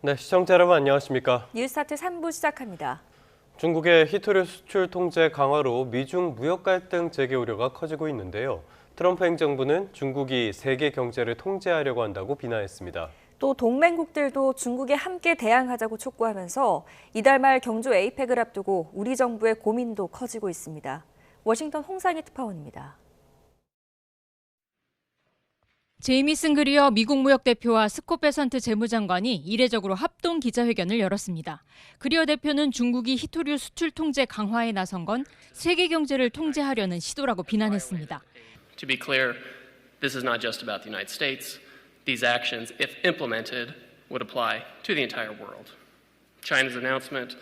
네, 시청자 여러분 안녕하십니까? 뉴스타트 3부 시작합니다. 중국의 히토류 수출 통제 강화로 미중 무역 갈등 재개 우려가 커지고 있는데요. 트럼프 행정부는 중국이 세계 경제를 통제하려고 한다고 비난했습니다. 또 동맹국들도 중국에 함께 대항하자고 촉구하면서 이달 말 경주 에이펙을 앞두고 우리 정부의 고민도 커지고 있습니다. 워싱턴 홍상희 특파원입니다. 제이미슨 그리어 미국 무역 대표와 스콧 베선트 재무장관이 이례적으로 합동 기자회견을 열었습니다. 그리어 대표는 중국이 히토류 수출 통제 강화에 나선 건 세계 경제를 통제하려는 시도라고 비난했습니다. To be clear, this is not just about the United States. These actions, if implemented, would apply to the entire world. China's announcement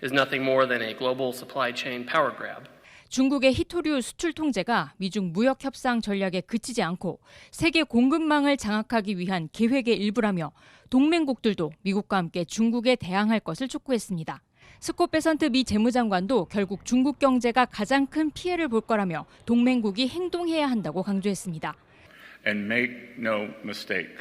is nothing more than a global supply chain power grab. 중국의 히토류 수출 통제가 미중 무역 협상 전략에 그치지 않고 세계 공급망을 장악하기 위한 계획의 일부라며 동맹국들도 미국과 함께 중국에 대항할 것을 촉구했습니다. 스콧 베선트 미 재무장관도 결국 중국 경제가 가장 큰 피해를 볼 거라며 동맹국이 행동해야 한다고 강조했습니다. And make no mistake,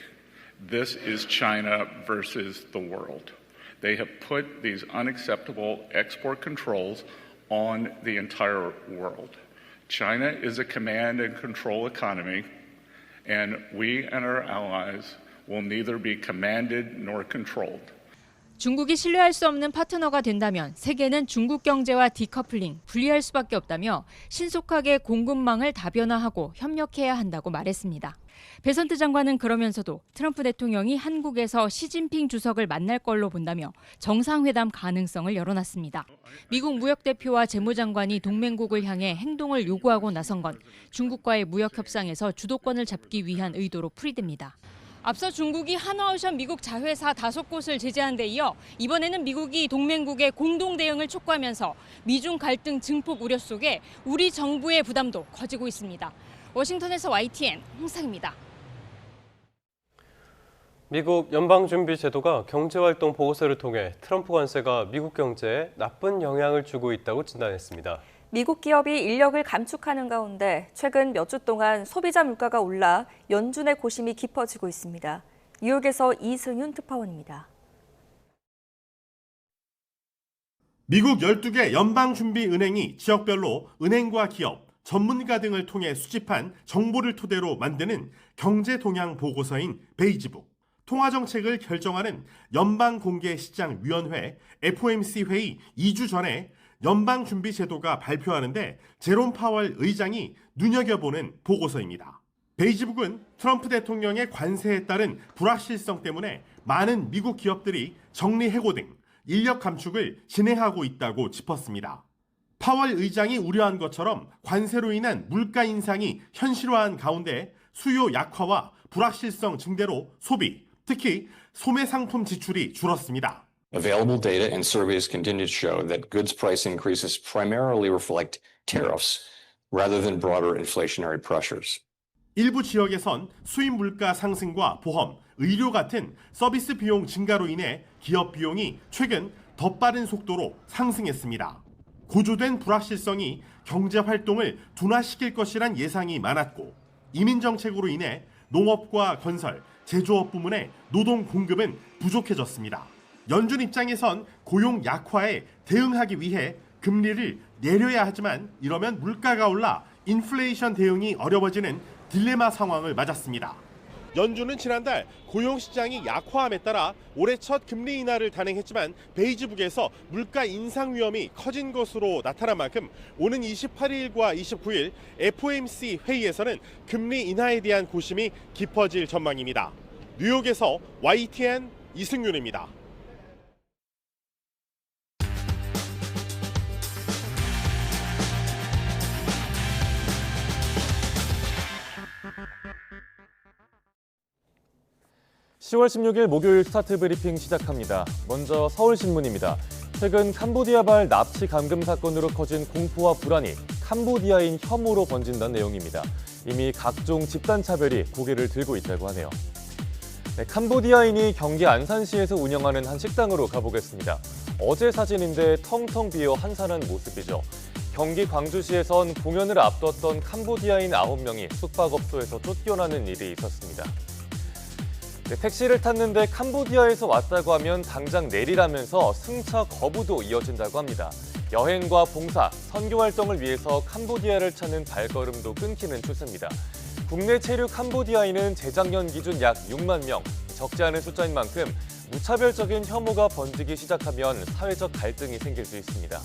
this is China versus the world. They have put these unacceptable export controls on the entire world. China is a command and control economy, and we and our allies will neither be commanded nor controlled. 중국이 신뢰할 수 없는 파트너가 된다면 세계는 중국 경제와 디커플링, 분리할 수밖에 없다며 신속하게 공급망을 다변화하고 협력해야 한다고 말했습니다. 베선트 장관은 그러면서도 트럼프 대통령이 한국에서 시진핑 주석을 만날 걸로 본다며 정상회담 가능성을 열어놨습니다. 미국 무역 대표와 재무장관이 동맹국을 향해 행동을 요구하고 나선 건 중국과의 무역 협상에서 주도권을 잡기 위한 의도로 풀이됩니다. 앞서 중국이 한화오션 미국 자회사 5곳을 제재한 데 이어 이번에는 미국이 동맹국의 공동 대응을 촉구하면서 미중 갈등 증폭 우려 속에 우리 정부의 부담도 커지고 있습니다. 워싱턴에서 YTN 홍상입니다. 미국 연방준비제도가 경제활동 보고서를 통해 트럼프 관세가 미국 경제에 나쁜 영향을 주고 있다고 진단했습니다. 미국 기업이 인력을 감축하는 가운데 최근 몇 주 동안 소비자 물가가 올라 연준의 고심이 깊어지고 있습니다. 뉴욕에서 이승윤 특파원입니다. 미국 12개 연방준비은행이 지역별로 은행과 기업, 전문가 등을 통해 수집한 정보를 토대로 만드는 경제동향 보고서인 베이지북. 통화정책을 결정하는 연방공개시장위원회 FOMC 회의 2주 전에 연방준비제도가 발표하는데 제롬 파월 의장이 눈여겨보는 보고서입니다. 베이지북은 트럼프 대통령의 관세에 따른 불확실성 때문에 많은 미국 기업들이 정리해고 등 인력 감축을 진행하고 있다고 짚었습니다. 파월 의장이 우려한 것처럼 관세로 인한 물가 인상이 현실화한 가운데 수요 약화와 불확실성 증대로 소비, 특히 소매 상품 지출이 줄었습니다. Available data and surveys continue to show that goods price increases primarily reflect tariffs rather than broader inflationary pressures. 일부 지역에선 수입 물가 상승과 보험, 의료 같은 서비스 비용 증가로 인해 기업 비용이 최근 더 빠른 속도로 상승했습니다. 고조된 불확실성이 경제 활동을 둔화시킬 것이란 예상이 많았고 이민 정책으로 인해 농업과 건설, 제조업 부문의 노동 공급은 부족해졌습니다. 연준 입장에선 고용 약화에 대응하기 위해 금리를 내려야 하지만 이러면 물가가 올라 인플레이션 대응이 어려워지는 딜레마 상황을 맞았습니다. 연준은 지난달 고용시장이 약화함에 따라 올해 첫 금리 인하를 단행했지만 베이지북에서 물가 인상 위험이 커진 것으로 나타난 만큼 오는 28일과 29일 FOMC 회의에서는 금리 인하에 대한 고심이 깊어질 전망입니다. 뉴욕에서 YTN 이승윤입니다. (10월 16일) 목요일 스타트 브리핑 시작합니다. 먼저 서울신문입니다. 최근 캄보디아발 납치 감금 사건으로 커진 공포와 불안이 캄보디아인 혐오로 번진다는 내용입니다. 이미 각종 집단차별이 고개를 들고 있다고 하네요. 캄보디아인이 경기 안산시에서 운영하는 한 식당으로 가보겠습니다. 어제 사진인데 텅텅 비어 한산한 모습이죠. 경기 광주시에선 공연을 앞뒀던 캄보디아인 9명이 숙박업소에서 쫓겨나는 일이 있었습니다. 네, 택시를 탔는데 캄보디아에서 왔다고 하면 당장 내리라면서 승차 거부도 이어진다고 합니다. 여행과 봉사, 선교 활동을 위해서 캄보디아를 찾는 발걸음도 끊기는 추세입니다. 국내 체류 캄보디아인은 재작년 기준 약 6만 명, 적지 않은 숫자인 만큼 무차별적인 혐오가 번지기 시작하면 사회적 갈등이 생길 수 있습니다.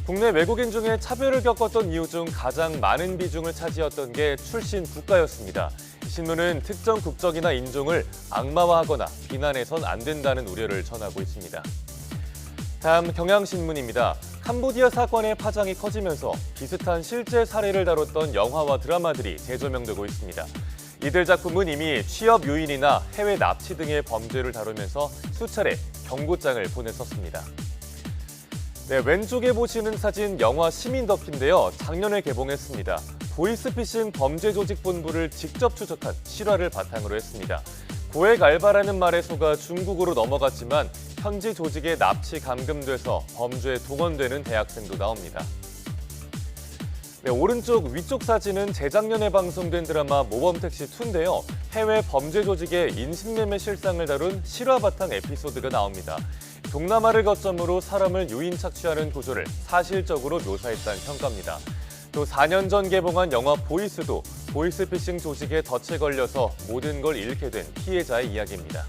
국내 외국인 중에 차별을 겪었던 이유 중 가장 많은 비중을 차지했던 게 출신 국가였습니다. 신문은 특정 국적이나 인종을 악마화하거나 비난해선 안 된다는 우려를 전하고 있습니다. 다음 경향신문입니다. 캄보디아 사건의 파장이 커지면서 비슷한 실제 사례를 다뤘던 영화와 드라마들이 재조명되고 있습니다. 이들 작품은 이미 취업 유인이나 해외 납치 등의 범죄를 다루면서 수차례 경고장을 보냈었습니다. 네, 왼쪽에 보시는 사진 영화 시민더키인데요. 작년에 개봉했습니다. 보이스피싱 범죄조직본부를 직접 추적한 실화를 바탕으로 했습니다. 고액 알바라는 말에 속아 중국으로 넘어갔지만 현지 조직에 납치 감금돼서 범죄에 동원되는 대학생도 나옵니다. 네, 오른쪽 위쪽 사진은 재작년에 방송된 드라마 모범택시2인데요. 해외 범죄 조직의 인신매매 실상을 다룬 실화 바탕 에피소드가 나옵니다. 동남아를 거점으로 사람을 유인 착취하는 구조를 사실적으로 묘사했다는 평가입니다. 또 4년 전 개봉한 영화 보이스도 보이스피싱 조직에 덫에 걸려서 모든 걸 잃게 된 피해자의 이야기입니다.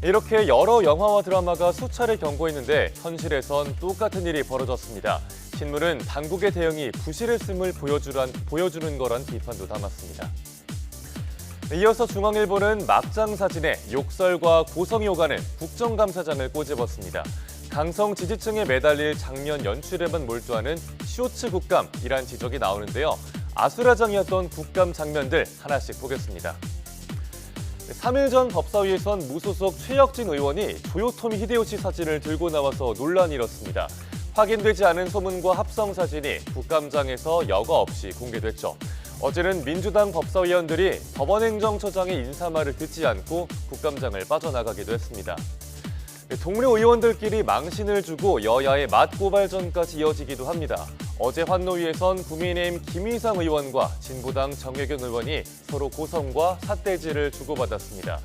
이렇게 여러 영화와 드라마가 수차례 경고했는데 현실에선 똑같은 일이 벌어졌습니다. 신문은 당국의 대응이 부실했음을 보여주는 거란 비판도 담았습니다. 이어서 중앙일보는 막장 사진에 욕설과 고성이 오가는 국정감사장을 꼬집었습니다. 강성 지지층에 매달릴 장면 연출에만 몰두하는 쇼츠 국감이란 지적이 나오는데요. 아수라장이었던 국감 장면들 하나씩 보겠습니다. 3일 전 법사위에선 무소속 최혁진 의원이 조요토미 히데요시 사진을 들고 나와서 논란이 일었습니다. 확인되지 않은 소문과 합성 사진이 국감장에서 여과 없이 공개됐죠. 어제는 민주당 법사위원들이 법원행정처장의 인사말을 듣지 않고 국감장을 빠져나가기도 했습니다. 동료 의원들끼리 망신을 주고 여야의 맞고발전까지 이어지기도 합니다. 어제 환노위에선 국민의힘 김희상 의원과 진보당 정혜경 의원이 서로 고성과 삿대질을 주고받았습니다.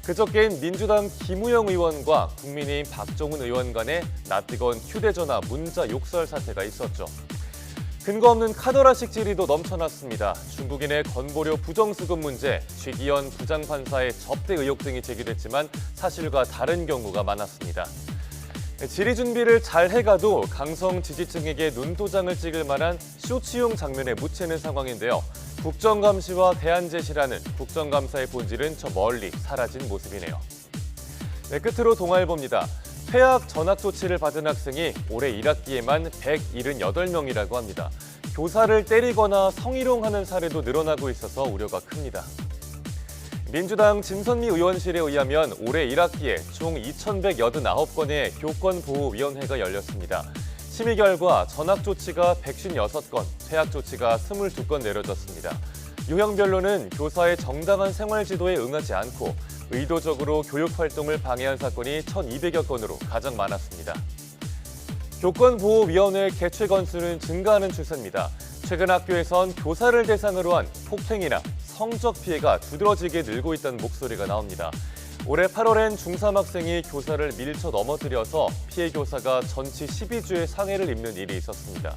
그저께인 민주당 김우영 의원과 국민의힘 박종훈 의원 간의 낯뜨거운 휴대전화 문자 욕설 사태가 있었죠. 근거 없는 카더라식 질의도 넘쳐났습니다. 중국인의 건보료 부정수급 문제, 쥐기현 부장판사의 접대 의혹 등이 제기됐지만 사실과 다른 경우가 많았습니다. 질의 준비를 잘 해가도 강성 지지층에게 눈도장을 찍을 만한 쇼츠용 장면에 묻히는 상황인데요. 국정감시와 대안제시라는 국정감사의 본질은 저 멀리 사라진 모습이네요. 네, 끝으로 동아일보입니다. 퇴학 전학 조치를 받은 학생이 올해 1학기에만 178명이라고 합니다. 교사를 때리거나 성희롱하는 사례도 늘어나고 있어서 우려가 큽니다. 민주당 진선미 의원실에 의하면 올해 1학기에 총 2,189건의 교권보호위원회가 열렸습니다. 심의 결과 전학 조치가 156건, 퇴학 조치가 22건 내려졌습니다. 유형별로는 교사의 정당한 생활 지도에 응하지 않고 의도적으로 교육 활동을 방해한 사건이 1,200여 건으로 가장 많았습니다. 교권보호위원회 개최 건수는 증가하는 추세입니다. 최근 학교에선 교사를 대상으로 한 폭행이나 성적 피해가 두드러지게 늘고 있다는 목소리가 나옵니다. 올해 8월엔 중3 학생이 교사를 밀쳐 넘어뜨려서 피해 교사가 전치 12주의 상해를 입는 일이 있었습니다.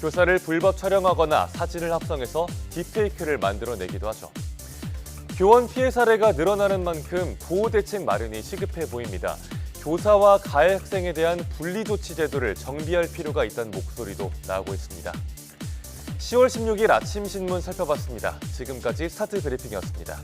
교사를 불법 촬영하거나 사진을 합성해서 딥페이크를 만들어내기도 하죠. 교원 피해 사례가 늘어나는 만큼 보호대책 마련이 시급해 보입니다. 교사와 가해 학생에 대한 분리조치 제도를 정비할 필요가 있다는 목소리도 나오고 있습니다. 10월 16일 아침 신문 살펴봤습니다. 지금까지 스타트 브리핑이었습니다.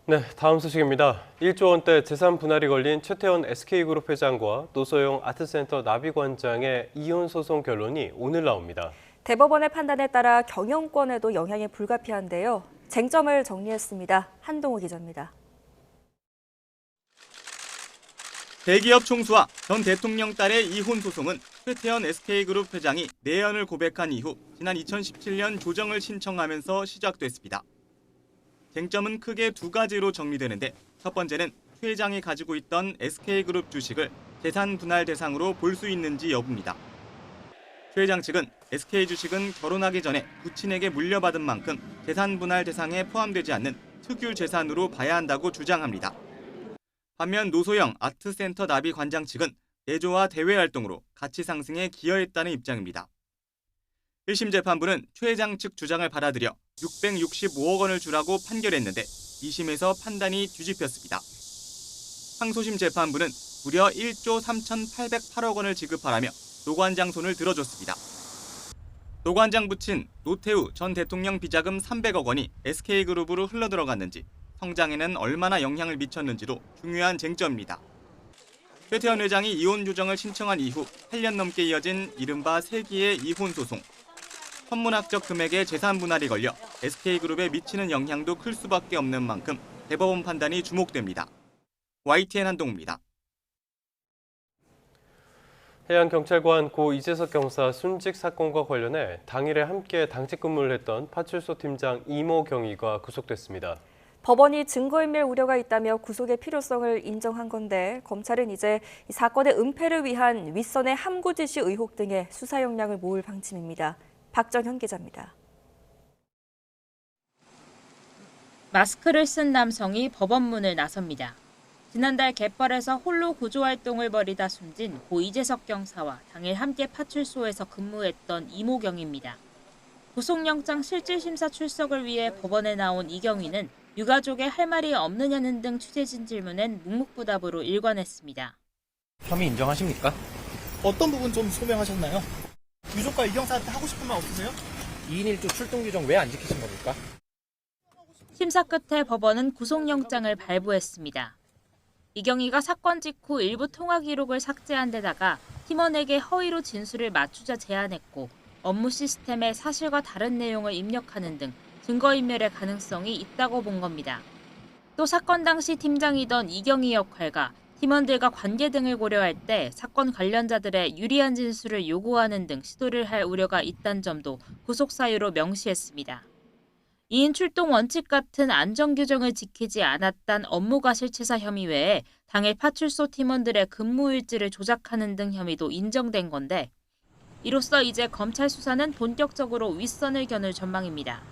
네, 다음 소식입니다. 1조 원대 재산 분할이 걸린 최태원 SK그룹 회장과 노소영 아트센터 나비관장의 이혼 소송 결론이 오늘 나옵니다. 대법원의 판단에 따라 경영권에도 영향이 불가피한데요. 쟁점을 정리했습니다. 한동호 기자입니다. 대기업 총수와 전 대통령 딸의 이혼 소송은 최태원 SK그룹 회장이 내연을 고백한 이후 지난 2017년 조정을 신청하면서 시작됐습니다. 쟁점은 크게 두 가지로 정리되는데 첫 번째는 최 회장이 가지고 있던 SK그룹 주식을 재산 분할 대상으로 볼 수 있는지 여부입니다. 최 회장 측은 SK 주식은 결혼하기 전에 부친에게 물려받은 만큼 재산 분할 대상에 포함되지 않는 특유 재산으로 봐야 한다고 주장합니다. 반면 노소영 아트센터 나비 관장 측은 내조와 대외 활동으로 가치 상승에 기여했다는 입장입니다. 1심 재판부는 최 회장 측 주장을 받아들여 665억 원을 주라고 판결했는데 2심에서 판단이 뒤집혔습니다. 항소심 재판부는 무려 1조 3,808억 원을 지급하라며 노 관장 손을 들어줬습니다. 노 관장 부친 노태우 전 대통령 비자금 300억 원이 SK그룹으로 흘러들어갔는지 성장에는 얼마나 영향을 미쳤는지도 중요한 쟁점입니다. 최태원 회장이 이혼 조정을 신청한 이후 8년 넘게 이어진 이른바 세기의 이혼 소송. 천문학적 금액의 재산 분할이 걸려 SK그룹에 미치는 영향도 클 수밖에 없는 만큼 대법원 판단이 주목됩니다. YTN 한동우입니다. 해양경찰관 고 이재석 경사 순직 사건과 관련해 당일에 함께 당직 근무를 했던 파출소 팀장 이모 경위가 구속됐습니다. 법원이 증거인멸 우려가 있다며 구속의 필요성을 인정한 건데 검찰은 이제 이 사건의 은폐를 위한 윗선의 함구 지시 의혹 등의 수사 역량을 모을 방침입니다. 박정현 기자입니다. 마스크를 쓴 남성이 법원문을 나섭니다. 지난달 갯벌에서 홀로 구조활동을 벌이다 숨진 고 이재석 경사와 당일 함께 파출소에서 근무했던 이모경입니다. 구속영장 실질심사 출석을 위해 법원에 나온 이경위는 유가족에 할 말이 없느냐는 등 취재진 질문엔 묵묵부답으로 일관했습니다. 혐의 인정하십니까? 어떤 부분 좀 소명하셨나요? 유족과 이경사한테 하고 싶은 말 없으세요? 2인 1조 출동 규정 왜 안 지키신 겁니까? 심사 끝에 법원은 구속영장을 발부했습니다. 이경희가 사건 직후 일부 통화 기록을 삭제한 데다가 팀원에게 허위로 진술을 맞추자 제안했고 업무 시스템에 사실과 다른 내용을 입력하는 등 증거인멸의 가능성이 있다고 본 겁니다. 또 사건 당시 팀장이던 이경희 역할과 팀원들과 관계 등을 고려할 때 사건 관련자들의 유리한 진술을 요구하는 등 시도를 할 우려가 있다는 점도 구속 사유로 명시했습니다. 2인 출동 원칙 같은 안전 규정을 지키지 않았단 업무과실치사 혐의 외에 당일 파출소 팀원들의 근무 일지를 조작하는 등 혐의도 인정된 건데 이로써 이제 검찰 수사는 본격적으로 윗선을 겨눌 전망입니다.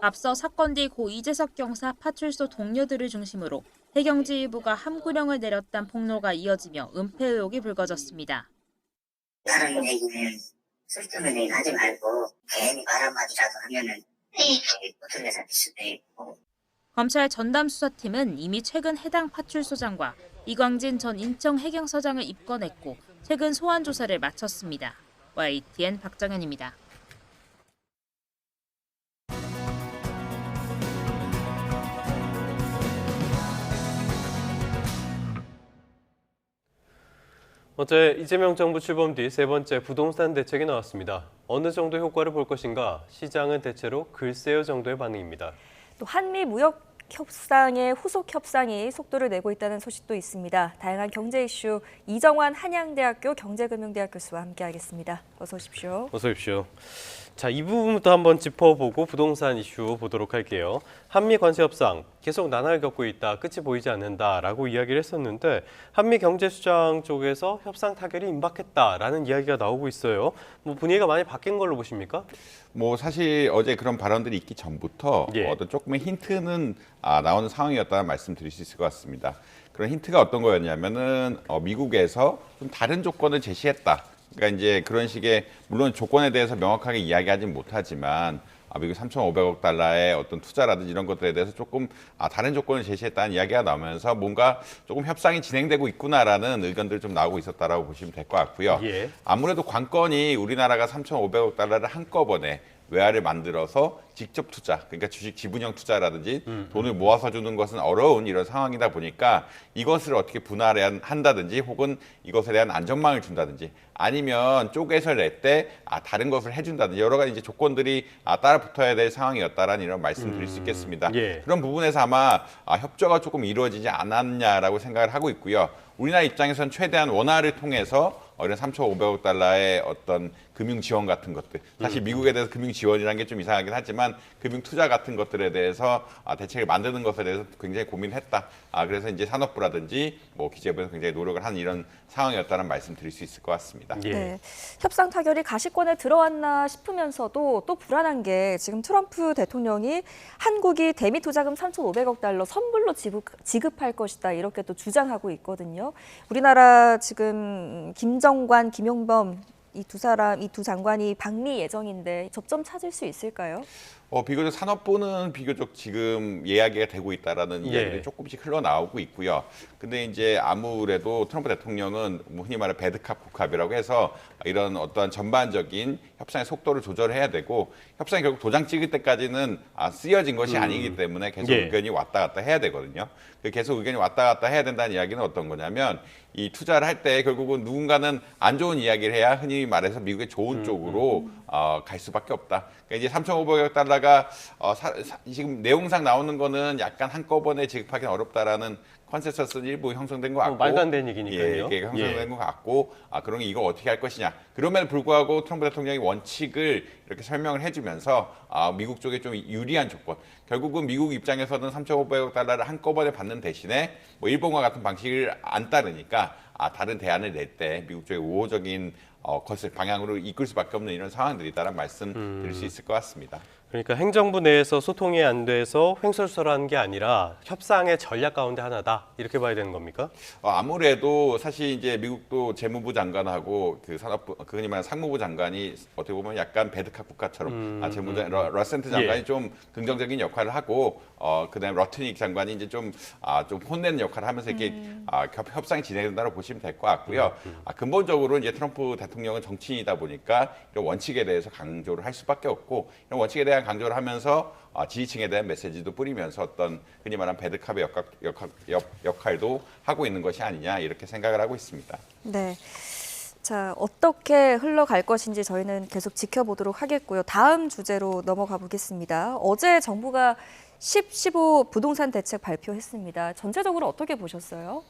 앞서 사건 뒤 고 이재석 경사 파출소 동료들을 중심으로 해경지 일부가 함구령을 내렸다는 폭로가 이어지며 은폐 의혹이 불거졌습니다. 다른 얘기는 쓸데없는 얘기 하지 말고 괜히 말 한마디라도 하면은 어떻게 살 수도 있고. 검찰 전담수사팀은 이미 최근 해당 파출소장과 이광진 전 인천해경서장을 입건했고 최근 소환 조사를 마쳤습니다. YTN 박정현입니다. 어제 이재명 정부 출범 뒤 세 번째 부동산 대책이 나왔습니다. 어느 정도 효과를 볼 것인가? 시장은 대체로 글쎄요 정도의 반응입니다. 또 한미 무역 협상의 후속 협상이 속도를 내고 있다는 소식도 있습니다. 다양한 경제 이슈 이정환 한양대학교 경제금융대학 교수와 함께하겠습니다. 어서 오십시오. 어서 오십시오. 자, 이 부분부터 한번 짚어보고 부동산 이슈 보도록 할게요. 한미 관세 협상 계속 난항을 겪고 있다, 끝이 보이지 않는다라고 이야기를 했었는데 한미 경제수장 쪽에서 협상 타결이 임박했다라는 이야기가 나오고 있어요. 뭐 분위기가 많이 바뀐 걸로 보십니까? 뭐 사실 어제 그런 발언들이 있기 전부터 어떤 조금의 힌트는 나오는 상황이었다는 말씀드릴 수 있을 것 같습니다. 그런 힌트가 어떤 거였냐면은 미국에서 좀 다른 조건을 제시했다. 그러니까 이제 그런 식의 물론 조건에 대해서 명확하게 이야기하진 못하지만 미국 3,500억 달러의 어떤 투자라든지 이런 것들에 대해서 조금 다른 조건을 제시했다는 이야기가 나오면서 뭔가 조금 협상이 진행되고 있구나라는 의견들이 좀 나오고 있었다라고 보시면 될 것 같고요. 아무래도 관건이 우리나라가 3,500억 달러를 한꺼번에 외화를 만들어서 직접 투자, 그러니까 주식 지분형 투자라든지 돈을 모아서 주는 것은 어려운 이런 상황이다 보니까 이것을 어떻게 분할한다든지 혹은 이것에 대한 안전망을 준다든지 아니면 쪼개서 낼 때 다른 것을 해준다든지 여러 가지 이제 조건들이 따라 붙어야 될 상황이었다라는 이런 말씀을 드릴 수 있겠습니다. 그런 부분에서 아마 협조가 조금 이루어지지 않았냐라고 생각을 하고 있고요. 우리나라 입장에서는 최대한 원화를 통해서 이런 3,500억 달러의 어떤 금융 지원 같은 것들, 사실 미국에 대해서 금융 지원이라는 게 좀 이상하긴 하지만 금융 투자 같은 것들에 대해서 대책을 만드는 것에 대해서 굉장히 고민했다. 그래서 이제 산업부라든지 뭐 기재부에서 굉장히 노력을 한 이런 상황이었다는 말씀 드릴 수 있을 것 같습니다. 네. 협상 타결이 가시권에 들어왔나 싶으면서도 또 불안한 게 지금 트럼프 대통령이 한국이 대미 투자금 3,500억 달러 선불로 지급할 것이다 이렇게 또 주장하고 있거든요. 우리나라 지금 김정관, 김용범 이 두 장관이 방미 예정인데 접점 찾을 수 있을까요? 비교적 산업부는 비교적 지금 이야기가 되고 있다라는 이야기들이 조금씩 흘러나오고 있고요. 근데 이제 아무래도 트럼프 대통령은 뭐 흔히 말하는 배드캅 굿캅이라고 해서 이런 어떠한 전반적인 협상의 속도를 조절해야 되고 협상이 결국 도장 찍을 때까지는 쓰여진 것이 아니기 때문에 계속 의견이 왔다 갔다 해야 되거든요. 계속 의견이 왔다 갔다 해야 된다는 이야기는 어떤 거냐면 이 투자를 할 때 결국은 누군가는 안 좋은 이야기를 해야 흔히 말해서 미국의 좋은 쪽으로 갈 수밖에 없다. 그러니까 이제 3,500억 달러가 지금 내용상 나오는 거는 약간 한꺼번에 지급하기는 어렵다라는 컨센서스는 일부 형성된 것 같고 말도 안 되는 얘기니까요. 이게 형성된 것 같고 그러면 이거 어떻게 할 것이냐. 그럼에도 불구하고 트럼프 대통령이 원칙을 이렇게 설명을 해주면서 미국 쪽에 좀 유리한 조건. 결국은 미국 입장에서는 3,500억 달러를 한꺼번에 받는 대신에 뭐 일본과 같은 방식을 안 따르니까 다른 대안을 낼 때 미국 쪽의 우호적인 것을 방향으로 이끌 수밖에 없는 이런 상황들이다라는 말씀 드릴 수 있을 것 같습니다. 그러니까 행정부 내에서 소통이 안 돼서 횡설수설하는 게 아니라 협상의 전략 가운데 하나다 이렇게 봐야 되는 겁니까? 아무래도 사실 이제 미국도 재무부 장관하고 그 산업부, 흔히 말하는 상무부 장관이 어떻게 보면 약간 배드캅 국가처럼 러센트 장관이 좀 긍정적인 역할을 하고 그다음에 러트닉 장관이 이제 좀 혼내는 역할을 하면서 이렇게 협상이 진행된다고 보시면 될 것 같고요. 근본적으로 이제 트럼프 대통령은 정치인이다 보니까 이런 원칙에 대해서 강조를 할 수밖에 없고 이런 원칙에 대한 강조를 하면서 지지층에 대한 메시지도 뿌리면서 어떤 흔히 말하는 배드캅의 역할도 하고 있는 것이 아니냐 이렇게 생각을 하고 있습니다. 네. 자, 어떻게 흘러갈 것인지 저희는 계속 지켜보도록 하겠고요. 다음 주제로 넘어가 보겠습니다. 어제 정부가 15 부동산 대책 발표했습니다. 전체적으로 어떻게 보셨어요?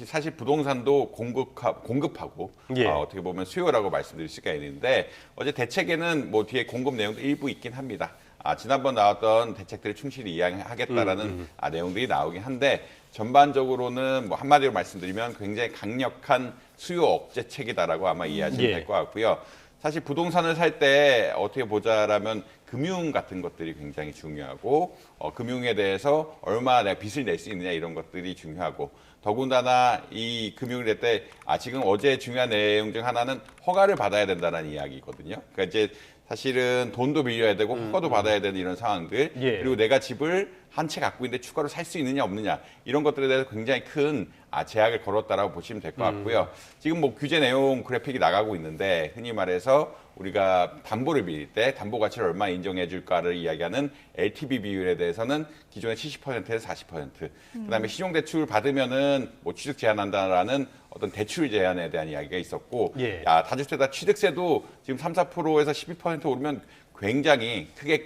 사실 부동산도 공급하고 어떻게 보면 수요라고 말씀드릴 수가 있는데 어제 대책에는 뭐 뒤에 공급 내용도 일부 있긴 합니다. 지난번 나왔던 대책들을 충실히 이행하겠다라는 내용들이 나오긴 한데 전반적으로는 뭐 한마디로 말씀드리면 굉장히 강력한 수요 억제책이다라고 아마 이해하시면 될 것 같고요. 사실 부동산을 살 때 어떻게 보자라면 금융 같은 것들이 굉장히 중요하고 금융에 대해서 얼마나 내가 빚을 낼 수 있느냐 이런 것들이 중요하고 더군다나 이 금융을 낼 때 지금 어제 중요한 내용 중 하나는 허가를 받아야 된다는 이야기거든요. 그러니까 이제 사실은 돈도 빌려야 되고 허가도 받아야 되는 이런 상황들 그리고 내가 집을 한 채 갖고 있는데 추가로 살 수 있느냐 없느냐 이런 것들에 대해서 굉장히 큰 제약을 걸었다라고 보시면 될 것 같고요. 지금 뭐 규제 내용 그래픽이 나가고 있는데 흔히 말해서 우리가 담보를 빌릴 때 담보 가치를 얼마 인정해 줄까를 이야기하는 LTV 비율에 대해서는 기존의 70%에서 40%. 그다음에 신용대출 받으면은 뭐 취득 제한한다라는 어떤 대출 제한에 대한 이야기가 있었고 다주택자 취득세도 지금 3~4%에서 12% 오르면 굉장히 크게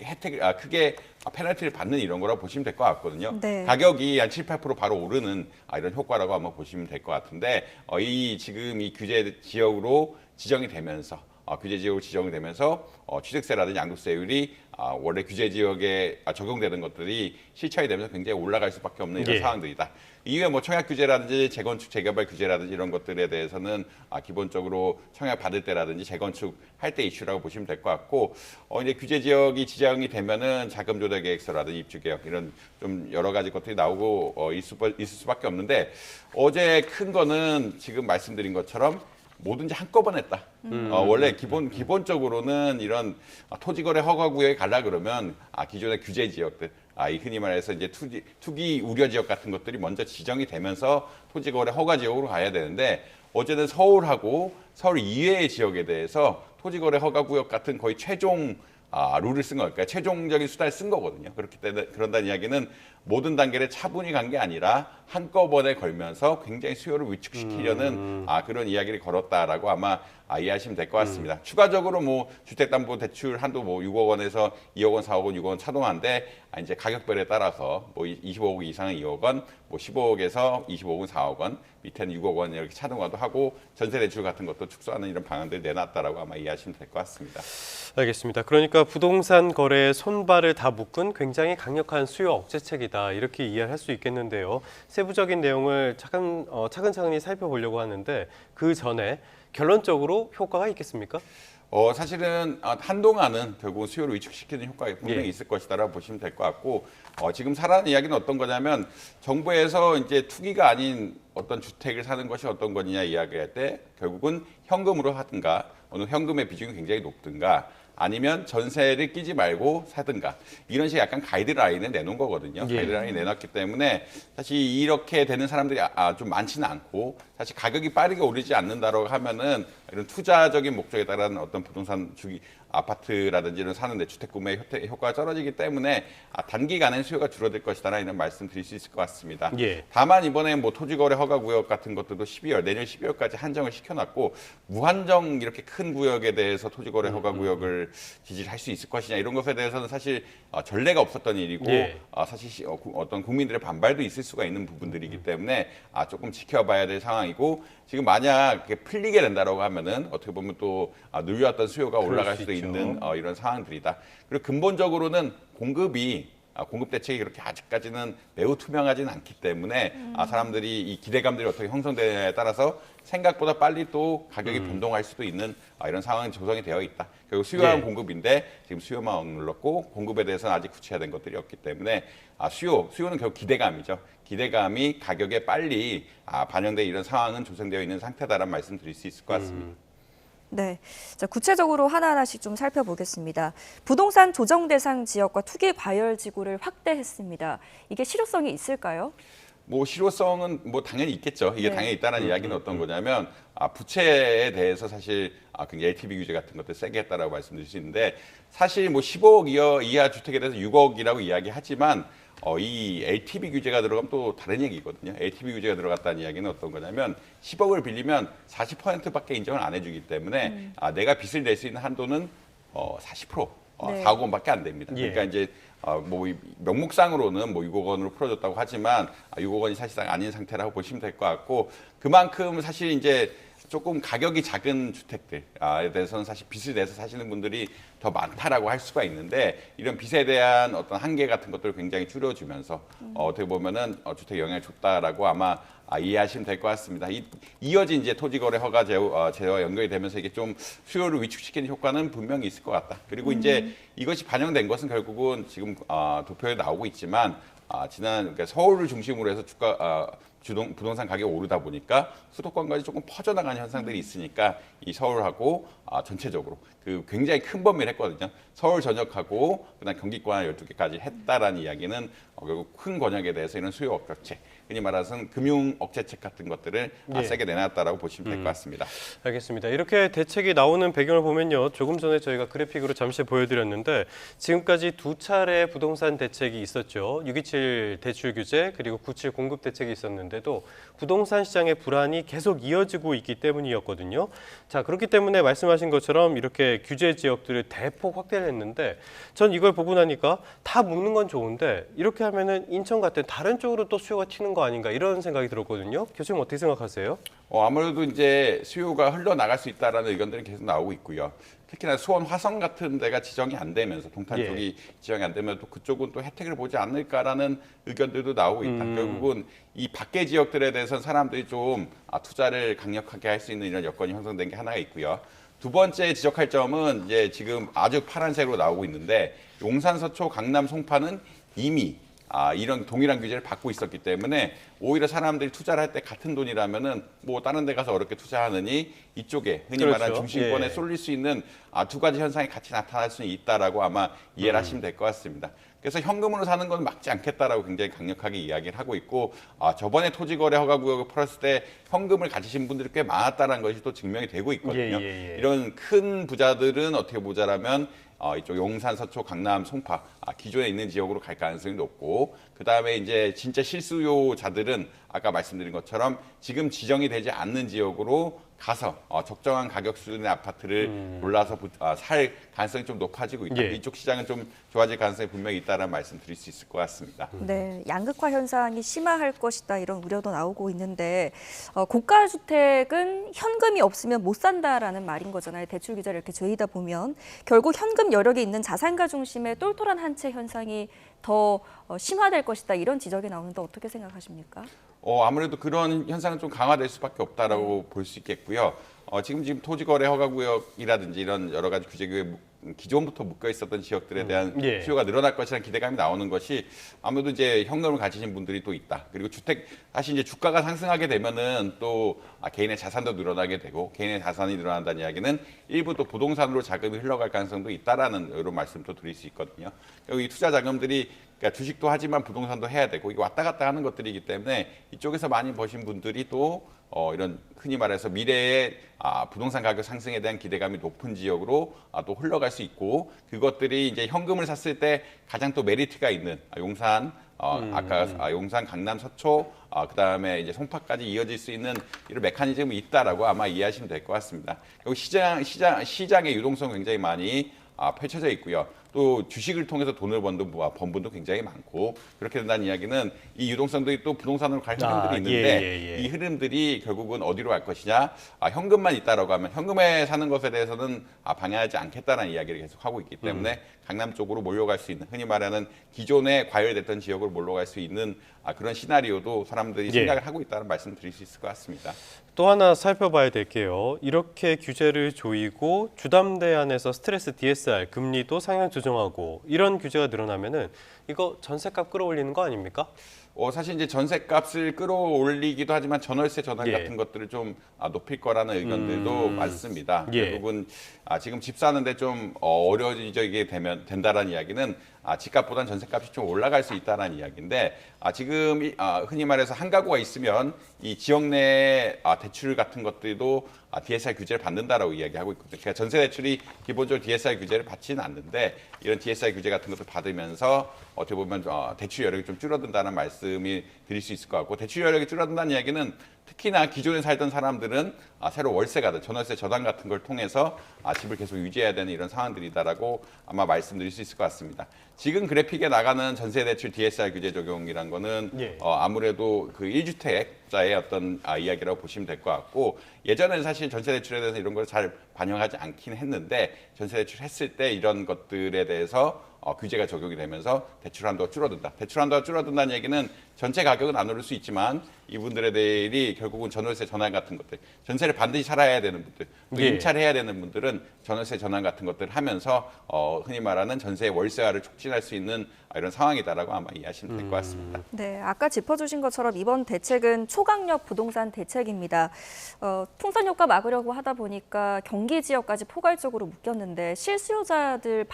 크게 페널티를 받는 이런 거라고 보시면 될 것 같거든요. 네. 가격이 한 7~8% 바로 오르는 이런 효과라고 한번 보시면 될 것 같은데 지금 이 규제 지역으로 지정이 되면서 규제 지역으로 지정이 되면서 취득세라든지 양도세율이 원래 규제 지역에 적용되는 것들이 실천이 되면서 굉장히 올라갈 수밖에 없는 이런 상황들이다. 이후에 뭐 청약 규제라든지 재건축 재개발 규제라든지 이런 것들에 대해서는 기본적으로 청약 받을 때라든지 재건축 할 때 이슈라고 보시면 될 것 같고 이제 규제 지역이 지정이 되면은 자금 조달 계획서라든지 입주 계획 이런 좀 여러 가지 것들이 나오고 있을 수밖에 없는데 어제 큰 거는 지금 말씀드린 것처럼 뭐든지 한꺼번에 했다. 원래 기본적으로는 이런 토지거래 허가구역에 가려 그러면 기존의 규제 지역들, 흔히 말해서 이제 투기 우려 지역 같은 것들이 먼저 지정이 되면서 토지거래 허가 지역으로 가야 되는데 어제는 서울하고 서울 이외의 지역에 대해서 토지거래 허가구역 같은 거의 최종 룰을 쓴 거니까 최종적인 수단을 쓴 거거든요. 그렇기 때문에 그런다는 이야기는 모든 단계를 차분히 간 게 아니라 한꺼번에 걸면서 굉장히 수요를 위축시키려는 그런 이야기를 걸었다라고 아마 이해하시면 될 것 같습니다. 추가적으로 뭐 주택담보대출 한도 뭐 6억 원에서 2억 원, 4억 원, 6억 원 차동한데 이제 가격별에 따라서 뭐 25억 이상은 2억 원, 뭐 15억에서 25억은 4억 원, 밑에는 6억 원 이렇게 차동화도 하고 전세대출 같은 것도 축소하는 이런 방안들을 내놨다라고 아마 이해하시면 될 것 같습니다. 알겠습니다. 그러니까 부동산 거래에 손발을 다 묶은 굉장히 수요 억제책이다 이렇게 이해할 수 있겠는데요. 세부적인 내용을 차근차근히 살펴보려고 하는데 그 전에 결론적으로 효과가 있겠습니까? 사실은 한동안은 결국 수요를 위축시키는 효과가 분명히 있을 것이다라고 보시면 될 것 같고 지금 사라는 이야기는 어떤 거냐면 정부에서 이제 투기가 아닌 어떤 주택을 사는 것이 어떤 거냐 이야기할 때 결국은 현금으로 하든가 어느 현금의 비중이 굉장히 높든가 아니면 전세를 끼지 말고 사든가 이런 식의 약간 가이드라인을 내놓은 거거든요. 가이드라인을 내놨기 때문에 사실 이렇게 되는 사람들이 좀 많지는 않고 사실 가격이 빠르게 오르지 않는다라고 하면은 이런 투자적인 목적에 따른 어떤 부동산 주기 아파트라든지 이런 사는데 주택 구매 효과가 떨어지기 때문에 단기간에 수요가 줄어들 것이다라는 이런 말씀 드릴 수 있을 것 같습니다. 다만 이번에 뭐 토지거래 허가구역 같은 것들도 내년 12월까지 한정을 시켜놨고 무한정 이렇게 큰 구역에 대해서 토지거래 허가구역을 지지를 할 수 있을 것이냐 이런 것에 대해서는 사실 전례가 없었던 일이고 사실 어떤 국민들의 반발도 있을 수가 있는 부분들이기 때문에 조금 지켜봐야 될 상황이고 지금 만약 풀리게 된다라고 하면은 어떻게 보면 또 눌려왔던 수요가 올라갈 수도 있는 이런 상황들이다. 그리고 근본적으로는 공급 대책이 그렇게 아직까지는 매우 투명하지는 않기 때문에 사람들이 이 기대감들이 어떻게 형성되느냐에 따라서 생각보다 빨리 또 가격이 변동할 수도 있는 이런 상황이 조성이 되어 있다. 결국 수요와 공급인데 지금 수요만 억눌렀고 공급에 대해서는 아직 구체화된 것들이 없기 때문에 수요는 결국 기대감이죠. 기대감이 가격에 빨리 반영된 이런 상황은 조성되어 있는 상태다라는 말씀 드릴 수 있을 것 같습니다. 네, 자, 구체적으로 하나하나씩 좀 살펴보겠습니다. 부동산 조정 대상 지역과 투기 과열 지구를 확대했습니다. 이게 실효성이 있을까요? 뭐 실효성은 뭐 당연히 있겠죠. 이게 당연히 있다는 이야기는 어떤 거냐면 부채에 대해서 사실 굉장히 LTV 규제 같은 것들 세게 했다라고 말씀드릴 수 있는데 사실 뭐 15억 이하 주택에 대해서 6억이라고 이야기하지만 이 LTV 규제가 들어가면 또 다른 얘기거든요. LTV 규제가 들어갔다는 이야기는 어떤 거냐면 10억을 빌리면 40%밖에 인정을 안 해주기 때문에 내가 빚을 낼 수 있는 한도는 40%, 4억 원밖에 안 됩니다. 그러니까 이제 뭐 명목상으로는 뭐 6억 원으로 풀어줬다고 하지만 6억 원이 사실상 아닌 상태라고 보시면 될 것 같고 그만큼 사실 이제 조금 가격이 작은 주택들에 대해서는 사실 빚을 내서 사시는 분들이 더 많다라고 할 수가 있는데 이런 빚에 대한 어떤 한계 같은 것들을 굉장히 줄여주면서 어떻게 보면은 주택 영향을 줬다라고 아마 이해하시면 될 것 같습니다. 이어진 이제 토지거래 허가 제도와 연결이 되면서 이게 좀 수요를 위축시키는 효과는 분명히 있을 것 같다. 그리고 이제 이것이 반영된 것은 결국은 지금 도표에 나오고 있지만 그러니까 서울을 중심으로 해서 부동산 가격이 오르다 보니까 수도권까지 조금 퍼져나가는 현상들이 있으니까 이 서울하고 전체적으로 굉장히 큰 범위를 했거든요. 서울 전역하고 그다음 경기권 12개까지 했다라는 이야기는 결국 큰 권역에 대해서 이런 수요 억제책, 흔히 말해서는 금융 억제책 같은 것들을 세게 내놨다라고 보시면 될 것 같습니다. 알겠습니다. 이렇게 대책이 나오는 배경을 보면요. 조금 전에 저희가 그래픽으로 잠시 보여드렸는데 지금까지 두 차례 부동산 대책이 있었죠. 627 대출 규제 그리고 97 공급 대책이 있었는데도 부동산 시장의 불안이 계속 이어지고 있기 때문이었거든요. 자, 그렇기 때문에 말씀하신 것처럼 이렇게 규제 지역들을 대폭 확대를 했는데 전 이걸 보고 나니까 다 묶는 건 좋은데 이렇게 하면은 인천 같은 다른 쪽으로 또 수요가 튀는 거 아닌가 이런 생각이 들었거든요. 교수님 어떻게 생각하세요? 아무래도 이제 수요가 흘러나갈 수 있다라는 의견들이 계속 나오고 있고요. 특히나 수원 화성 같은 데가 지정이 안 되면서 동탄 쪽이 지정이 안 되면 또 그쪽은 또 혜택을 보지 않을까라는 의견들도 나오고 있다. 결국은 이 밖의 지역들에 대해서는 사람들이 좀 투자를 강력하게 할 수 있는 이런 여건이 형성된 게 하나가 있고요. 두 번째 지적할 점은 이제 지금 아주 파란색으로 나오고 있는데 용산, 서초, 강남, 송파는 이미 이런 동일한 규제를 받고 있었기 때문에 오히려 사람들이 투자를 할 때 같은 돈이라면은 뭐 다른 데 가서 어렵게 투자하느니 이쪽에 흔히 말하는 중심권에 쏠릴 수 있는 두 가지 현상이 같이 나타날 수 있다라고 아마 이해를 하시면 될 것 같습니다. 그래서 현금으로 사는 건 막지 않겠다라고 굉장히 강력하게 이야기를 하고 있고 저번에 토지거래 허가구역을 풀었을 때 현금을 가지신 분들이 꽤 많았다는 것이 또 증명이 되고 있거든요. 이런 큰 부자들은 어떻게 보자라면 이쪽 용산, 서초, 강남, 송파 기존에 있는 지역으로 갈 가능성이 높고 그 다음에 이제 진짜 실수요자들은 아까 말씀드린 것처럼 지금 지정이 되지 않는 지역으로 가서 적정한 가격 수준의 아파트를 골라서 살 가능성이 좀 높아지고 있다. 예. 이쪽 시장은 좀 좋아질 가능성이 분명히 있다는 말씀 드릴 수 있을 것 같습니다. 네, 양극화 현상이 심화할 것이다 이런 우려도 나오고 있는데 고가 주택은 현금이 없으면 못 산다라는 말인 거잖아요. 대출 규제를 이렇게 조이다 보면 결국 현금 여력이 있는 자산가 중심의 똘똘한 한 채 현상이 더 심화될 것이다 이런 지적이 나오는데 어떻게 생각하십니까? 아무래도 그런 현상은 좀 강화될 수밖에 없다라고 볼 수 있겠고요. 지금 토지거래 허가구역이라든지 이런 여러 가지 규제구역에 기존부터 묶여 있었던 지역들에 대한 예. 수요가 늘어날 것이라는 기대감이 나오는 것이 아무래도 이제 현금을 가지신 분들이 또 있다. 그리고 사실 이제 주가가 상승하게 되면은 또 개인의 자산도 늘어나게 되고 개인의 자산이 늘어난다는 이야기는 일부 또 부동산으로 자금이 흘러갈 가능성도 있다라는 이런 말씀도 드릴 수 있거든요. 그리고 이 투자 자금들이 그러니까 주식도 하지만 부동산도 해야 되고 이거 왔다 갔다 하는 것들이기 때문에 이쪽에서 많이 버신 분들이 또 이런 흔히 말해서 미래에 부동산 가격 상승에 대한 기대감이 높은 지역으로 또 흘러갈 수 있고 그것들이 이제 현금을 샀을 때 가장 또 메리트가 있는 용산 아까 용산, 강남, 서초 그다음에 이제 송파까지 이어질 수 있는 이런 메커니즘이 있다라고 아마 이해하시면 될 것 같습니다. 그리고 시장의 유동성 굉장히 많이 펼쳐져 있고요. 또 주식을 통해서 돈을 번 분도 굉장히 많고 그렇게 된다는 이야기는 이 유동성들이 또 부동산으로 갈 흐름들이 있는데 이 흐름들이 결국은 어디로 갈 것이냐 현금만 있다라고 하면 현금에 사는 것에 대해서는 방해하지 않겠다는 이야기를 계속 하고 있기 때문에 강남 쪽으로 몰려갈 수 있는 흔히 말하는 기존에 과열됐던 지역으로 몰려갈 수 있는 그런 시나리오도 사람들이 생각을 하고 있다는 말씀 드릴 수 있을 것 같습니다. 또 하나 살펴봐야 될 게요. 이렇게 규제를 조이고 주담대 안에서 스트레스 DSR 금리도 상향 조정하고 이런 규제가 늘어나면은 이거 전세값 끌어올리는 거 아닙니까? 사실 이제 전세값을 끌어올리기도 하지만 전월세 전환 같은 것들을 좀 높일 거라는 의견들도 많습니다. 결국은 지금 집 사는데 좀 어려워지게 된다라는 이야기는 집값보다는 전세값이 좀 올라갈 수 있다는 이야기인데 지금 흔히 말해서 한 가구가 있으면 이 지역 내 대출 같은 것들도 DSR 규제를 받는다라고 이야기하고 있거든요. 그러니까 전세 대출이 기본적으로 DSR 규제를 받지는 않는데 이런 DSR 규제 같은 것을 받으면서 어떻게 보면 대출 여력이 좀 줄어든다는 말씀이 드릴 수 있을 것 같고 대출 여력이 줄어든다는 이야기는 특히나 기존에 살던 사람들은 새로 월세가 전월세 저당 같은 걸 통해서 집을 계속 유지해야 되는 이런 상황들이다라고 아마 말씀드릴 수 있을 것 같습니다. 지금 그래픽에 나가는 전세 대출 DSR 규제 적용이란 거는 아무래도 그 1주택자의 어떤 이야기라고 보시면 될 것 같고 예전에는 사실 전세 대출에 대해서 이런 걸 잘 반영하지 않긴 했는데 전세 대출 했을 때 이런 것들에 대해서 규제가 적용이 되면서 대출 한도가 줄어든다. 대출 한도가 줄어든다는 얘기는 전체 가격은 안 오를 수 있지만 이분들이 결국은 전월세 전환 같은 것들, 전세를 반드시 살아야 되는 분들, 또 임차를 해야 되는 분들은 전월세 전환 같은 것들을 하면서 흔히 말하는 전세의 월세화를 촉진할 수 있는 이런 상황이다라고 아마 이해하시면 될 것 같습니다. 네, 아까 짚어주신 것처럼 이번 대책은 초강력 부동산 대책입니다. 풍선 효과 막으려고 하다 보니까 경기 지역까지 포괄적으로 묶였는데 실수요자들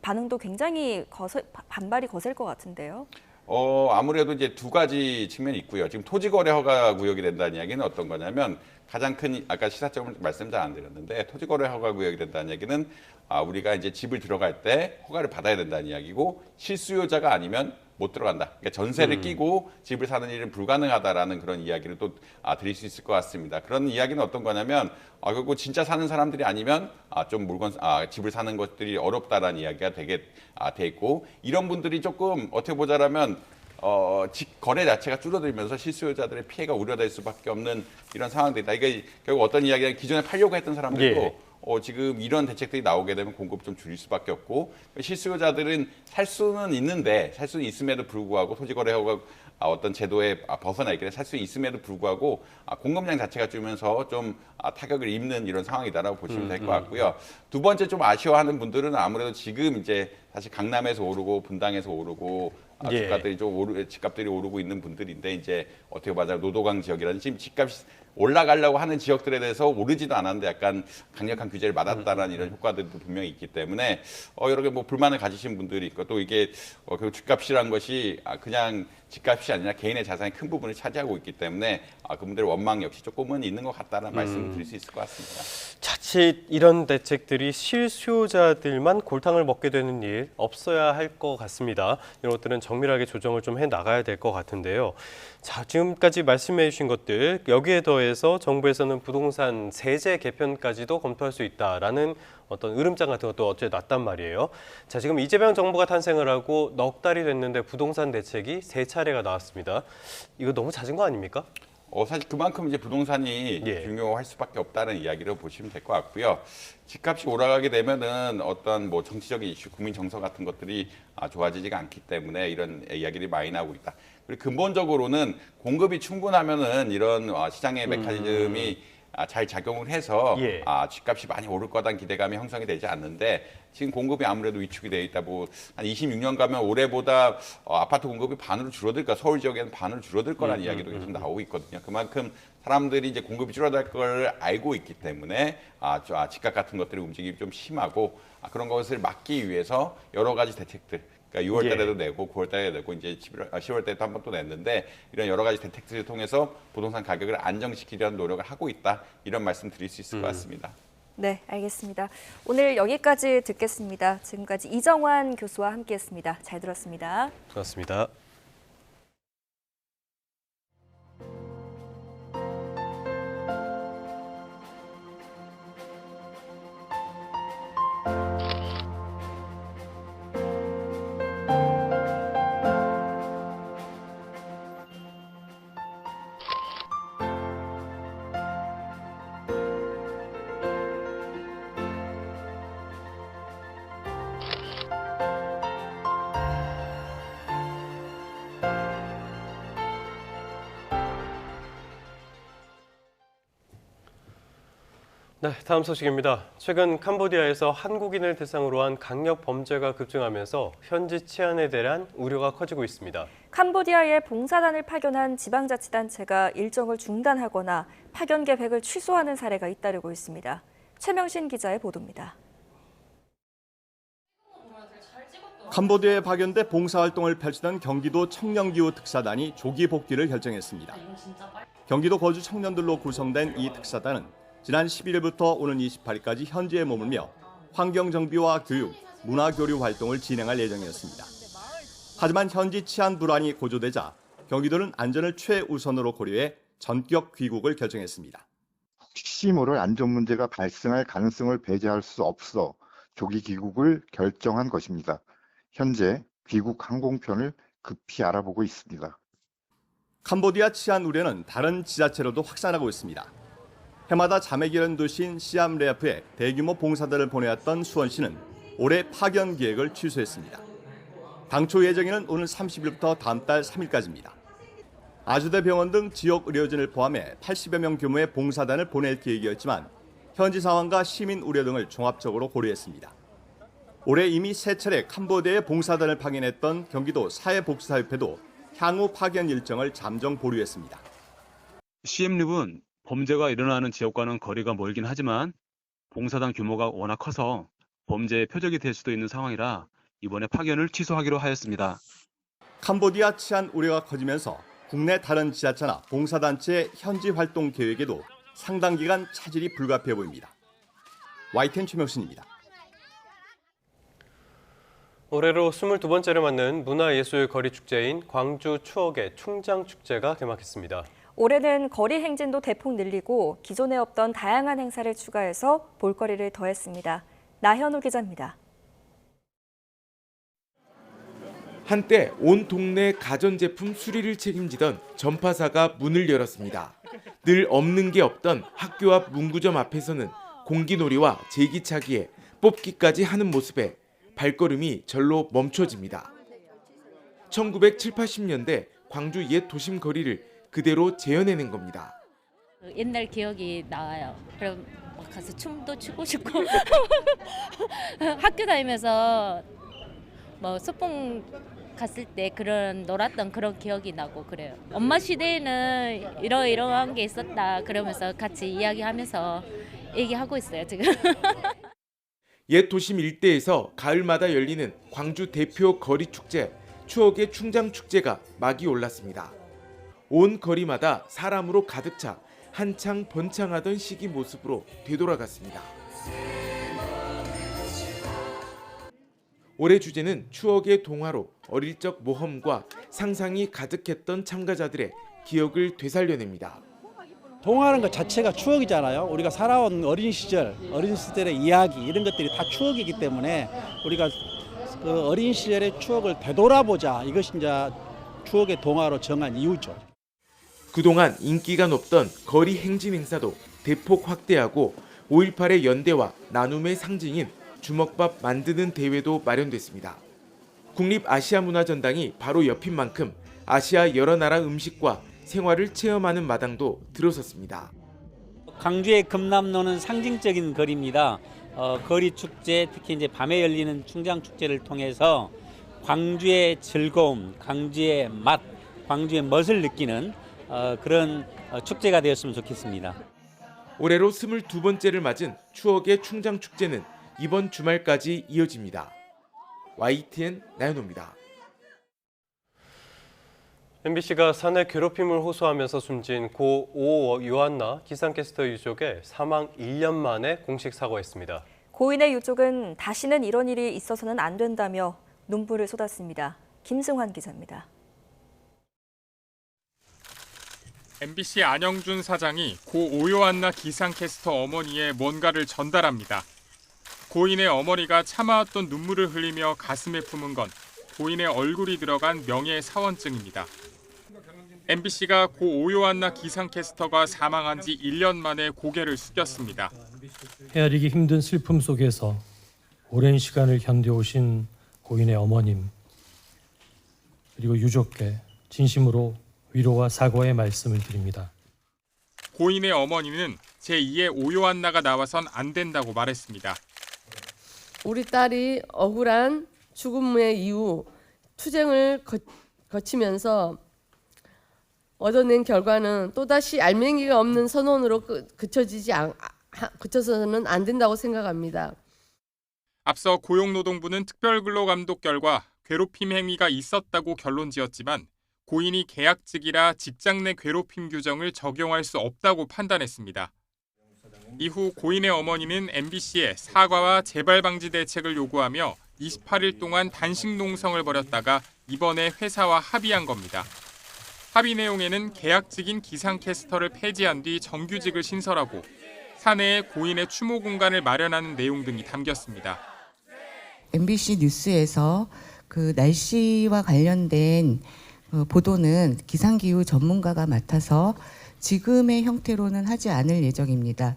반응도 굉장히 반발이 거셀 것 같은데요. 아무래도 이제 두 가지 측면이 있고요. 지금 토지거래 허가 구역이 된다는 이야기는 어떤 거냐면 가장 큰 아까 시사점을 말씀 잘 안 드렸는데 토지거래 허가 구역이 된다는 얘기는 우리가 이제 집을 들어갈 때 허가를 받아야 된다는 이야기고 실수요자가 아니면 못 들어간다. 그러니까 전세를 끼고 집을 사는 일은 불가능하다라는 그런 이야기를 또 드릴 수 있을 것 같습니다. 그런 이야기는 어떤 거냐면 결국 진짜 사는 사람들이 아니면 좀 집을 사는 것들이 어렵다라는 이야기가 되게 돼 있고 이런 분들이 조금 어떻게 보자라면 집 거래 자체가 줄어들면서 실수요자들의 피해가 우려될 수밖에 없는 이런 상황들이다. 이게 결국 어떤 이야기냐면 기존에 팔려고 했던 사람들도 지금 이런 대책들이 나오게 되면 공급 좀 줄일 수밖에 없고 실수요자들은 살 수는 있음에도 불구하고 토지거래 허가 어떤 제도에 벗어나 있게 살 수 있음에도 불구하고 공급량 자체가 줄면서 좀 타격을 입는 이런 상황이다라고 보시면 될 것 같고요. 두 번째 좀 아쉬워하는 분들은 아무래도 지금 이제 사실 강남에서 오르고 분당에서 오르고 집값들이 오르고 있는 분들인데 이제 어떻게 보자면 노도강 지역이라든지 지금 집값이 올라가려고 하는 지역들에 대해서 오르지도 않았는데 약간 강력한 규제를 받았다라는 이런 효과들도 분명히 있기 때문에 여러 개 뭐 불만을 가지신 분들이 있고 또 이게 그 집값이란 것이 그냥 집값이 아니라 개인의 자산의 큰 부분을 차지하고 있기 때문에 그분들의 원망 역시 조금은 있는 것 같다는 말씀을 드릴 수 있을 것 같습니다. 자칫 이런 대책들이 실수요자들만 골탕을 먹게 되는 일 없어야 할 것 같습니다. 이런 것들은 정밀하게 조정을 좀 해나가야 될 것 같은데요. 자, 지금까지 말씀해 주신 것들 여기에 더해 더해서 정부에서는 부동산 세제 개편까지도 검토할 수 있다라는 어떤 으름장 같은 것도 어째 놨단 말이에요. 자, 지금 이재명 정부가 탄생을 하고 넉 달이 됐는데 부동산 대책이 3차례가 나왔습니다. 이거 너무 잦은 거 아닙니까? 사실 그만큼 이제 부동산이 예. 중요할 수밖에 없다는 이야기를 보시면 될 것 같고요. 집값이 올라가게 되면은 어떤 뭐 정치적인 이슈, 국민 정서 같은 것들이 좋아지지가 않기 때문에 이런 이야기들이 많이 나오고 있다. 그리고 근본적으로는 공급이 충분하면은 이런 시장의 메커니즘이 잘 작용을 해서 예. 집값이 많이 오를 거다는 기대감이 형성이 되지 않는데 지금 공급이 아무래도 위축이 돼 있다. 한 26년 가면 올해보다 아파트 공급이 반으로 줄어들까, 서울 지역에는 반으로 줄어들 거라는 이야기도 계속 나오고 있거든요. 그만큼 사람들이 이제 공급이 줄어들 걸 알고 있기 때문에 집값 같은 것들이 움직임이 좀 심하고 그런 것을 막기 위해서 여러 가지 대책들. 그러니까 6월 달에도 내고 9월 달에도 내고 이제 10월 달에도 한 번 또 냈는데 이런 여러 가지 대책들을 통해서 부동산 가격을 안정시키려는 노력을 하고 있다. 이런 말씀 드릴 수 있을 것 같습니다. 네, 알겠습니다. 오늘 여기까지 듣겠습니다. 지금까지 이정환 교수와 함께했습니다. 잘 들었습니다. 고맙습니다. 네, 다음 소식입니다. 최근 캄보디아에서 한국인을 대상으로 한 강력 범죄가 급증하면서 현지 치안에 대한 우려가 커지고 있습니다. 캄보디아에 봉사단을 파견한 지방자치단체가 일정을 중단하거나 파견 계획을 취소하는 사례가 잇따르고 있습니다. 최명신 기자의 보도입니다. 캄보디아에 파견돼 봉사활동을 펼치던 경기도 청년기후 특사단이 조기 복귀를 결정했습니다. 경기도 거주 청년들로 구성된 이 특사단은 지난 11일부터 오는 28일까지 현지에 머물며 환경정비와 교육, 문화교류 활동을 진행할 예정이었습니다. 하지만 현지 치안 불안이 고조되자 경기도는 안전을 최우선으로 고려해 전격 귀국을 결정했습니다. 혹시 모를 안전 문제가 발생할 가능성을 배제할 수 없어 조기 귀국을 결정한 것입니다. 현재 귀국 항공편을 급히 알아보고 있습니다. 캄보디아 치안 우려는 다른 지자체로도 확산하고 있습니다. 해마다 자매결연 도시인 시암레아프에 대규모 봉사단을 보내왔던 수원시는 올해 파견 계획을 취소했습니다. 당초 예정에는 오는 30일부터 다음 달 3일까지입니다. 아주대 병원 등 지역 의료진을 포함해 80여 명 규모의 봉사단을 보낼 계획이었지만 현지 상황과 시민 우려 등을 종합적으로 고려했습니다. 올해 이미 3차례 캄보디아에 봉사단을 파견했던 경기도 사회복지사협회도 향후 파견 일정을 잠정 보류했습니다. 시엠립은 범죄가 일어나는 지역과는 거리가 멀긴 하지만 봉사단 규모가 워낙 커서 범죄의 표적이 될 수도 있는 상황이라 이번에 파견을 취소하기로 하였습니다. 캄보디아 치안 우려가 커지면서 국내 다른 지자체나 봉사단체의 현지 활동 계획에도 상당 기간 차질이 불가피해 보입니다. YTN 최명신입니다. 올해로 22번째를 맞는 문화예술 거리축제인 광주 추억의 충장축제가 개막했습니다. 올해는 거리 행진도 대폭 늘리고 기존에 없던 다양한 행사를 추가해서 볼거리를 더했습니다. 나현우 기자입니다. 한때 온 동네 가전제품 수리를 책임지던 전파사가 문을 열었습니다. 늘 없는 게 없던 학교 앞 문구점 앞에서는 공기놀이와 제기차기에 뽑기까지 하는 모습에 발걸음이 절로 멈춰집니다. 1970, 80년대 광주 옛 도심 거리를 그대로 재현해낸 겁니다. 옛날 기억이 나와요. 그럼 가서 춤도 추고 싶고 학교 다니면서 뭐 소풍 갔을 때 그런 놀았던 그런 기억이 나고 그래요. 엄마 시대에는 이러한 게 있었다 그러면서 같이 이야기하면서 얘기하고 있어요 지금. 옛 도심 일대에서 가을마다 열리는 광주 대표 거리 축제, 추억의 충장축제가 막이 올랐습니다. 온 거리마다 사람으로 가득 차 한창 번창하던 시기 모습으로 되돌아갔습니다. 올해 주제는 추억의 동화로 어릴 적 모험과 상상이 가득했던 참가자들의 기억을 되살려냅니다. 동화라는 것 자체가 추억이잖아요. 우리가 살아온 어린 시절의 이야기 이런 것들이 다 추억이기 때문에 우리가 그 어린 시절의 추억을 되돌아보자. 이것이 이제 추억의 동화로 정한 이유죠. 그동안 인기가 높던 거리 행진 행사도 대폭 확대하고 5.18의 연대와 나눔의 상징인 주먹밥 만드는 대회도 마련됐습니다. 국립아시아문화전당이 바로 옆인 만큼 아시아 여러 나라 음식과 생활을 체험하는 마당도 들어섰습니다. 광주의 금남로는 상징적인 거리입니다. 거리 축제, 특히 이제 밤에 열리는 충장 축제를 통해서 광주의 즐거움, 광주의 맛, 광주의 멋을 느끼는 그런 축제가 되었으면 좋겠습니다. 올해로 22번째를 맞은 추억의 충장 축제는 이번 주말까지 이어집니다. YTN 나연호입니다. MBC가 사내 괴롭힘을 호소하면서 숨진 고 오요한나 기상캐스터 유족의 사망 1년 만에 공식 사과했습니다. 고인의 유족은 다시는 이런 일이 있어서는 안 된다며 눈물을 쏟았습니다. 김승환 기자입니다. MBC 안영준 사장이 고 오요한나 기상캐스터 어머니의 뭔가를 전달합니다. 고인의 어머니가 참아왔던 눈물을 흘리며 가슴에 품은 건 고인의 얼굴이 들어간 명예사원증입니다. MBC가 고 오요한나 기상캐스터가 사망한 지 1년 만에 고개를 숙였습니다. 헤아리기 힘든 슬픔 속에서 오랜 시간을 견뎌오신 고인의 어머님 그리고 유족께 진심으로 위로와 사과의 말씀을 드립니다. 고인의 어머니는 제2의 오요한나가 나와선 안 된다고 말했습니다. 우리 딸이 억울한 죽음의 이후 투쟁을 거치면서 얻어낸 결과는 또다시 알맹이가 없는 선언으로 그쳐서는 안 된다고 생각합니다. 앞서 고용노동부는 특별근로감독 결과 괴롭힘 행위가 있었다고 결론지었지만 고인이 계약직이라 직장 내 괴롭힘 규정을 적용할 수 없다고 판단했습니다. 이후 고인의 어머니는 MBC에 사과와 재발 방지 대책을 요구하며 28일 동안 단식 농성을 벌였다가 이번에 회사와 합의한 겁니다. 합의 내용에는 계약직인 기상캐스터를 폐지한 뒤 정규직을 신설하고 사내에 고인의 추모 공간을 마련하는 내용 등이 담겼습니다. MBC 뉴스에서 그 날씨와 관련된 보도는 기상기후 전문가가 맡아서 지금의 형태로는 하지 않을 예정입니다.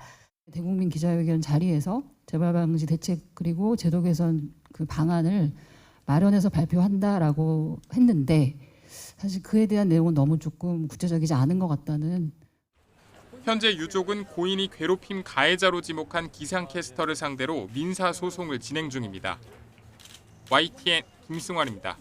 대국민 기자회견 자리에서 재발방지 대책 그리고 제도 개선 그 방안을 마련해서 발표한다라고 했는데 사실 그에 대한 내용은 너무 조금 구체적이지 않은 것 같다는. 현재 유족은 고인이 괴롭힘 가해자로 지목한 기상캐스터를 상대로 민사소송을 진행 중입니다. YTN 김승환입니다.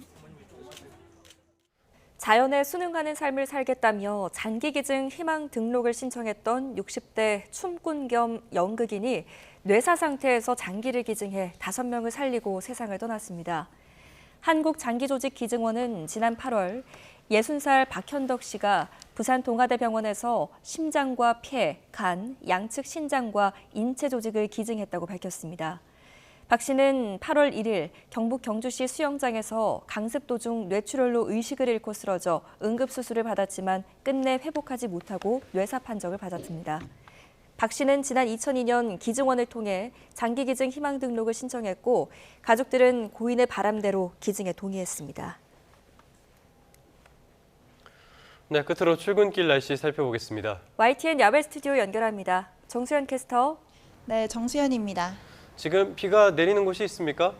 자연에 순응하는 삶을 살겠다며 장기기증 희망 등록을 신청했던 60대 춤꾼 겸 연극인이 뇌사 상태에서 장기를 기증해 5명을 살리고 세상을 떠났습니다. 한국장기조직기증원은 지난 8월 60살 박현덕 씨가 부산 동아대병원에서 심장과 폐, 간, 양측 신장과 인체 조직을 기증했다고 밝혔습니다. 박 씨는 8월 1일 경북 경주시 수영장에서 강습 도중 뇌출혈로 의식을 잃고 쓰러져 응급수술을 받았지만 끝내 회복하지 못하고 뇌사 판정을 받았습니다. 박 씨는 지난 2002년 기증원을 통해 장기기증 희망 등록을 신청했고 가족들은 고인의 바람대로 기증에 동의했습니다. 네, 끝으로 출근길 날씨 살펴보겠습니다. YTN 야외 스튜디오 연결합니다. 정수현 캐스터. 네, 정수현입니다. 지금 비가 내리는 곳이 있습니까?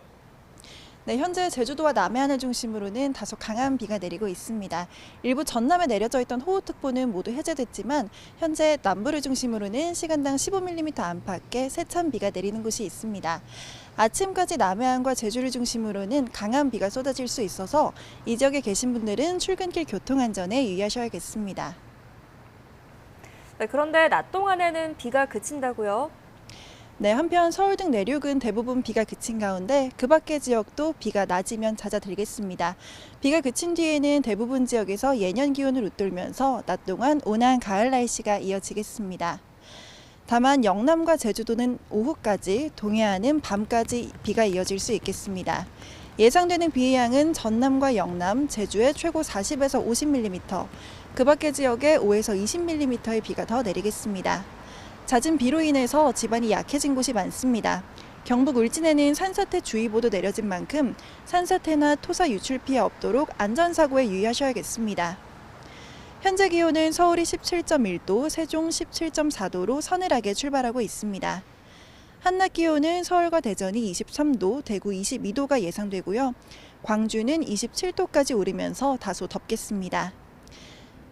네, 현재 제주도와 남해안을 중심으로는 다소 강한 비가 내리고 있습니다. 일부 전남에 내려져 있던 호우특보는 모두 해제됐지만 현재 남부를 중심으로는 시간당 15mm 안팎의 세찬 비가 내리는 곳이 있습니다. 아침까지 남해안과 제주를 중심으로는 강한 비가 쏟아질 수 있어서 이 지역에 계신 분들은 출근길 교통안전에 유의하셔야겠습니다. 네, 그런데 낮 동안에는 비가 그친다고요? 네, 한편 서울 등 내륙은 대부분 비가 그친 가운데 그 밖의 지역도 비가 낮이면 잦아들겠습니다. 비가 그친 뒤에는 대부분 지역에서 예년 기온을 웃돌면서 낮 동안 온화한 가을 날씨가 이어지겠습니다. 다만 영남과 제주도는 오후까지, 동해안은 밤까지 비가 이어질 수 있겠습니다. 예상되는 비의 양은 전남과 영남, 제주에 최고 40에서 50mm, 그 밖의 지역에 5에서 20mm의 비가 더 내리겠습니다. 잦은 비로 인해서 지반이 약해진 곳이 많습니다. 경북 울진에는 산사태 주의보도 내려진 만큼 산사태나 토사 유출 피해 없도록 안전사고에 유의하셔야겠습니다. 현재 기온은 서울이 17.1도, 세종 17.4도로 서늘하게 출발하고 있습니다. 한낮 기온은 서울과 대전이 23도, 대구 22도가 예상되고요. 광주는 27도까지 오르면서 다소 덥겠습니다.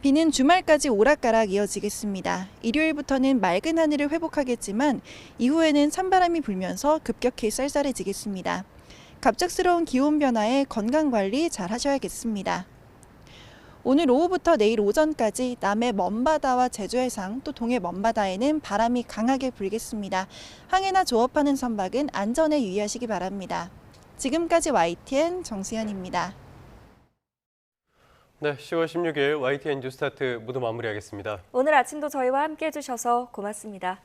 비는 주말까지 오락가락 이어지겠습니다. 일요일부터는 맑은 하늘을 회복하겠지만 이후에는 찬바람이 불면서 급격히 쌀쌀해지겠습니다. 갑작스러운 기온 변화에 건강관리 잘 하셔야겠습니다. 오늘 오후부터 내일 오전까지 남해 먼바다와 제주 해상 또 동해 먼바다에는 바람이 강하게 불겠습니다. 항해나 조업하는 선박은 안전에 유의하시기 바랍니다. 지금까지 YTN 정수현입니다. 네, 10월 16일 YTN 뉴스타트 모두 마무리하겠습니다. 오늘 아침도 저희와 함께해 주셔서 고맙습니다.